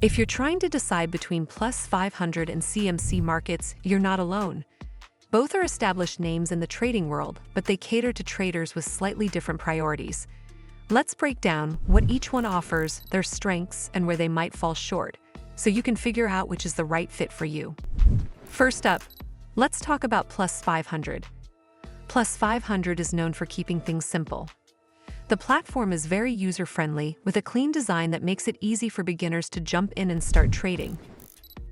If you're trying to decide between Plus500 and CMC Markets, you're not alone. Both are established names in the trading world, but they cater to traders with slightly different priorities. Let's break down what each one offers, their strengths, and where they might fall short, so you can figure out which is the right fit for you. First up, let's talk about Plus500. Plus500 is known for keeping things simple. The platform is very user-friendly, with a clean design that makes it easy for beginners to jump in and start trading.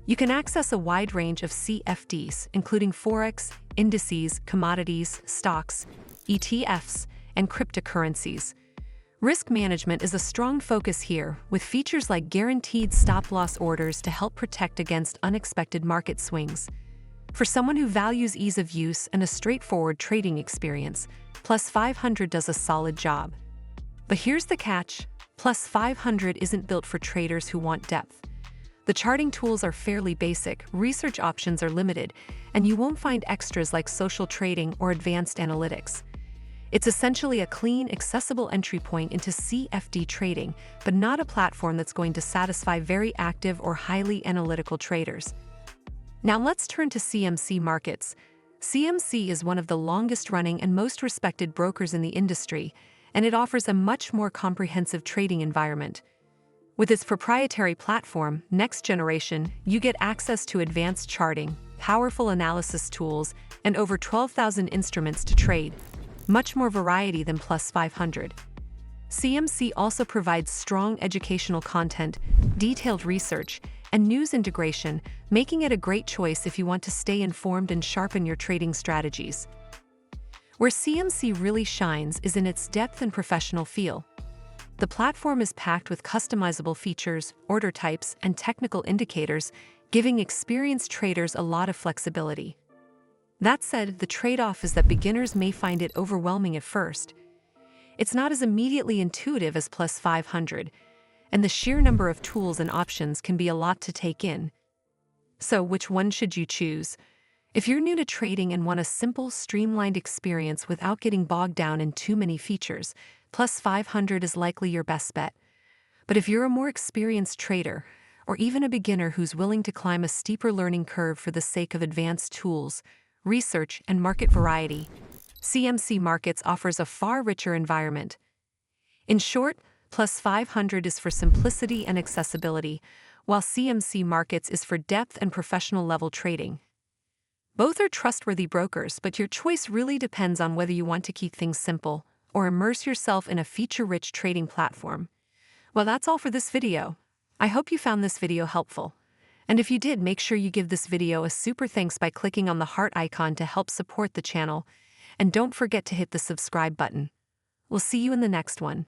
You can access a wide range of CFDs, including forex, indices, commodities, stocks, ETFs, and cryptocurrencies. Risk management is a strong focus here, with features like guaranteed stop-loss orders to help protect against unexpected market swings. For someone who values ease of use and a straightforward trading experience, Plus500 does a solid job. But here's the catch: Plus500 isn't built for traders who want depth. The charting tools are fairly basic, research options are limited, and you won't find extras like social trading or advanced analytics. It's essentially a clean, accessible entry point into CFD trading, but not a platform that's going to satisfy very active or highly analytical traders. Now let's turn to CMC Markets. CMC is one of the longest-running and most respected brokers in the industry, and it offers a much more comprehensive trading environment. With its proprietary platform, Next Generation, you get access to advanced charting, powerful analysis tools, and over 12,000 instruments to trade. Much more variety than Plus500. CMC also provides strong educational content, detailed research, and news integration, making it a great choice if you want to stay informed and sharpen your trading strategies. Where CMC really shines is in its depth and professional feel. The platform is packed with customizable features, order types, and technical indicators, giving experienced traders a lot of flexibility. That said, the trade-off is that beginners may find it overwhelming at first. It's not as immediately intuitive as Plus500, and the sheer number of tools and options can be a lot to take in. So, which one should you choose? If you're new to trading and want a simple, streamlined experience without getting bogged down in too many features, Plus500 is likely your best bet. But if you're a more experienced trader, or even a beginner who's willing to climb a steeper learning curve for the sake of advanced tools, research, and market variety, CMC Markets offers a far richer environment. In short, Plus500 is for simplicity and accessibility, while CMC Markets is for depth and professional-level trading. Both are trustworthy brokers, but your choice really depends on whether you want to keep things simple or immerse yourself in a feature-rich trading platform. Well, that's all for this video. I hope you found this video helpful. And if you did, make sure you give this video a super thanks by clicking on the heart icon to help support the channel. And don't forget to hit the subscribe button. We'll see you in the next one.